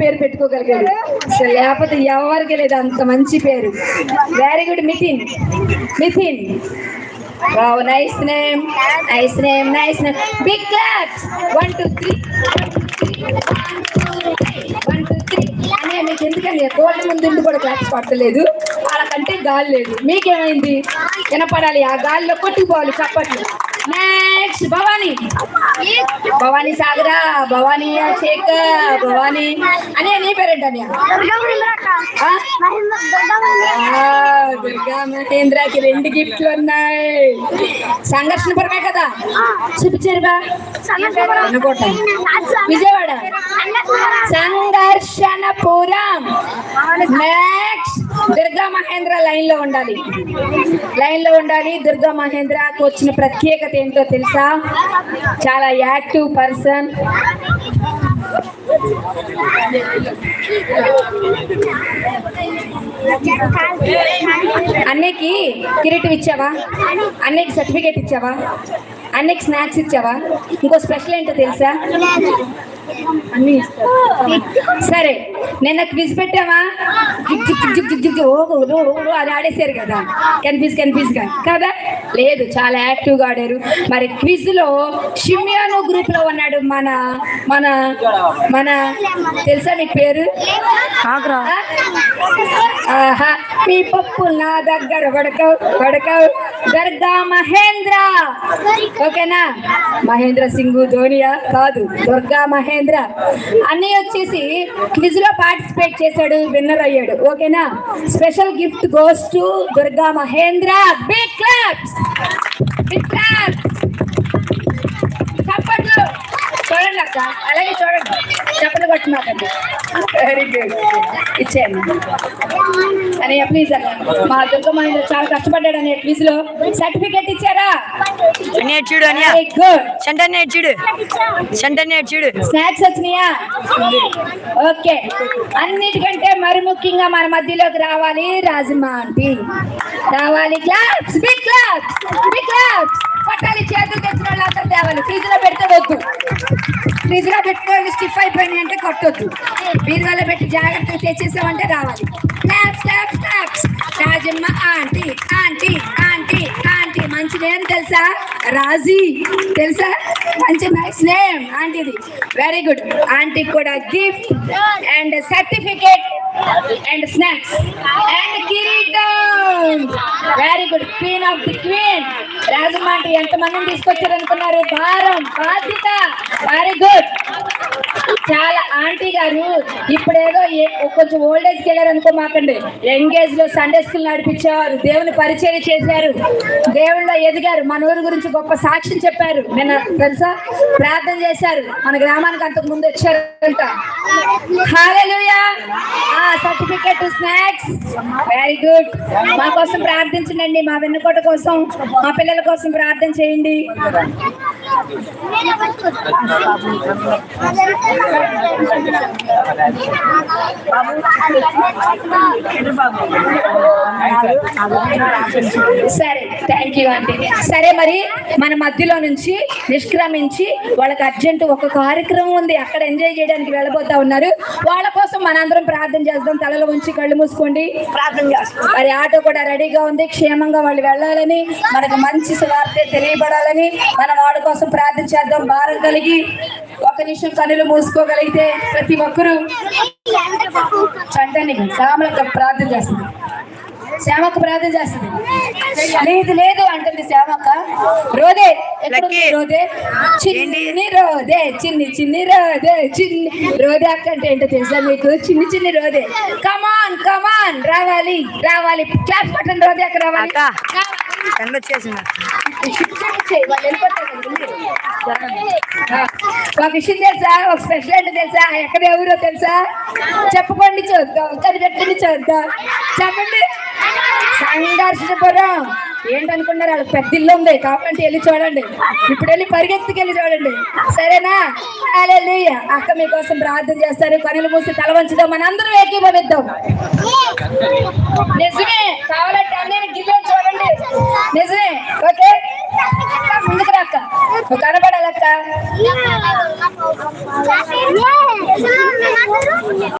పేరు పెట్టుకోగలిగాడు. అసలు లేకపోతే ఎవరికి లేదు అంత మంచి పేరు. Very good మిథిన్. మిథిన్, wow, nice name, nice name, nice name. Big claps. 1 2 3 1 2 3 అనే మీకు ఎందుకండి తోట ముందు కూడా క్లాప్స్ పడతలేదు, వాళ్ళకంటే గాలి లేదు. మీకేమైంది? వినపడాలి, ఆ గాలిలో కొట్టుకుపోవాలి చప్పట్లు. నెక్స్ట్ భవానీ. భవానీ సాగరా, భవానీ శేఖర్, భవానీ అని నీ పేరేంట? దుర్గా మహేంద్రకి 2 గిఫ్ట్లు ఉన్నాయి. సంఘర్షణపురమే కదా చూపించారుగా, విజయవాడ సంఘర్షణపురం. నెక్స్ట్ దుర్గా మహేంద్ర లైన్ లో ఉండాలి, లైన్ లో ఉండాలి. దుర్గా మహేంద్రకు వచ్చిన ప్రత్యేకత ఏంటో తెలుసా? చాలా యాక్టివ్ పర్సన్. అన్నయ్యకి కిరీటం ఇచ్చావా? అన్నయ్యకి సర్టిఫికేట్ ఇచ్చావా? అన్నయ్యకి స్నాక్స్ ఇచ్చావా? ఇంకో స్పెషల్ ఏంటో తెలుసా? అన్ని సరే, నిన్న క్విజ్ పెట్టావా? అది ఆడేశారు కదా, కన్ఫ్యూజ్ కదా? లేదు, చాలా యాక్టివ్గా ఆడారు. మరి క్విజ్ లో షిమ్యాను గ్రూప్ లో ఉన్నాడు మన మన మన తెలుసా మీకు పేరు? ఆహా, మీ పప్పు నా దగ్గర వడకవు దుర్గా మహేంద్ర. ఓకేనా? మహేంద్ర సింగ్ ధోనియా కాదు, దుర్గా మహేంద్ర. అన్నయ్య వచ్చేసి క్విజ్ లో పార్టిసిపేట్ చేశాడు, విన్నర్ అయ్యాడు. ఓకేనా? Special gift goes to Durga Mahendra. Big claps, big claps. చప్పట్లు చూడండి అక్క, అలాగే చూడండి, చప్పట్లు కొట్టుమాకండి. వెరీ గుడ్, ఇచ్చేయండి అన్నయ్య ప్లీజ్. అన్న మా దుర్గా మహేంద్ర చాలా కష్టపడ్డాడు అన్నయ్య. క్విజ్ లో సర్టిఫికేట్ ఇచ్చారా? చూడు చూడు, స్నాక్స్ వచ్చినాయా? ఓకే. అన్నిటికంటే మరి ముఖ్యంగా మన మధ్యలోకి రావాలి రాజమ్మ ఆంటీ, రావాలి. Claps, big claps, big claps. పట్టాలి, చేతులు తెచ్చిన వాళ్ళు అందరూ తేవాలి. ఫ్రిడ్జ్ లో పెడితే వద్దు, ఫ్రిడ్జ్ లో పెట్టుకోవాలి. స్టిఫ్ అయిపోయినాయి అంటే కొట్టొద్దు. బీరువాలో పెట్టి జాగ్రత్తగా తెచ్చేసామంటే రావాలి. Claps, claps, claps. Rajamma aunty, aunty, aunty, aunty. మంచి నేమ్ తెలుసా? రాజీ తెలుసా? మంచి నైస్ నేమ్ ఆంటీది. Very good. ఆంటీకి కూడా gift and certificate and snacks and కిరీటం. Very good. Queen of the queen Rajamma aunty. ఎంతమందిని తీసుకొచ్చారు అనుకున్నారు? భారం, బాధ్యత. Very good. చాలా ఆంటీ గారు ఇప్పుడేదో కొంచెం ఓల్డ్ ఏజ్కి వెళ్ళారు అనుకోమాకండి. యంగేజ్ లో సండే స్కూల్ నడిపించేవారు, దేవుని పరిచయం చేశారు, దేవుళ్ళ ఎదిగారు, మన ఊరు గురించి గొప్ప సాక్ష్యం చెప్పారు. నిన్న తెలుసా, ప్రార్థన చేశారు. మన గ్రామానికి అంతకు ముందు వచ్చారంట. Hallelujah. Certificate, snacks. Very good. మా కోసం ప్రార్థించండి, మా వెన్నకోట కోసం, మా పిల్లల కోసం ప్రార్థన చేయండి. సరే, థ్యాంక్ యూ ఆంటీ. సరే, మరి మన మధ్యలో నుంచి నిష్క్రమించి వాళ్ళకి అర్జెంట్ ఒక కార్యక్రమం ఉంది, అక్కడ ఎంజాయ్ చేయడానికి వెళ్ళబోతా ఉన్నారు. వాళ్ళ కోసం మనందరం ప్రార్థన చేద్దాం. తలలో ఉంచి కళ్ళు మూసుకోండి, ప్రార్థన చేస్తాం. మరి ఆటో కూడా రెడీగా ఉంది, క్షేమంగా వాళ్ళు వెళ్ళాలని, మనకు మంచి సువార్త తెలియబడాలని మనం వాడి కోసం ప్రార్థన చేద్దాం. భారం కలిగి ఒక నిమిషం కనులు మూసుకోగలిగితే ప్రతి ఒక్కరూ చంటని శ్యామలకు ప్రార్థన చేస్తుంది. శ్యామకు ప్రార్థన చేస్తుంది. లేదు లేదు అంటుంది శ్యామక్క. రోదే రోదే చిన్ని రోదే, చిన్ని రోదే, చిన్ని రోదే అక్క అంటే ఏంటో తెలుసా మీకు? చిన్ని రోదే. కమాన్ కమాన్, రావాలి రావాలి. క్లాస్ పట్టండి. రోదే అక్క రావాలి. ఒక విషయం తెలుసా? ఒక స్పెషల్ ఏంటో తెలుసా? ఎక్కడ ఎవరో తెలుసా? చెప్పుకోండి చూద్దాం, కనిపెట్టండి చూద్దాం. చెప్పండి. సంఘర్షణపురం. ఏంటనుకున్నారు? వాళ్ళకి పెద్ద ఇల్లు ఉంది కాబట్టి వెళ్ళి చూడండి. ఇప్పుడు వెళ్ళి పరిగెత్తుకెళ్ళి చూడండి, సరేనా? హల్లెలూయా. అక్క మీకోసం ప్రార్థన చేస్తారు. కనులు మూసి తల వంచుదాం, మనందరం ఏకీభవిద్దాం. నిజమే, కావాలంటే అన్నీ గిల్లే చూడండి. నిజమే. ఓకే, ముందుకు రాక్క, నువ్వు కనపడాలక్క. కదా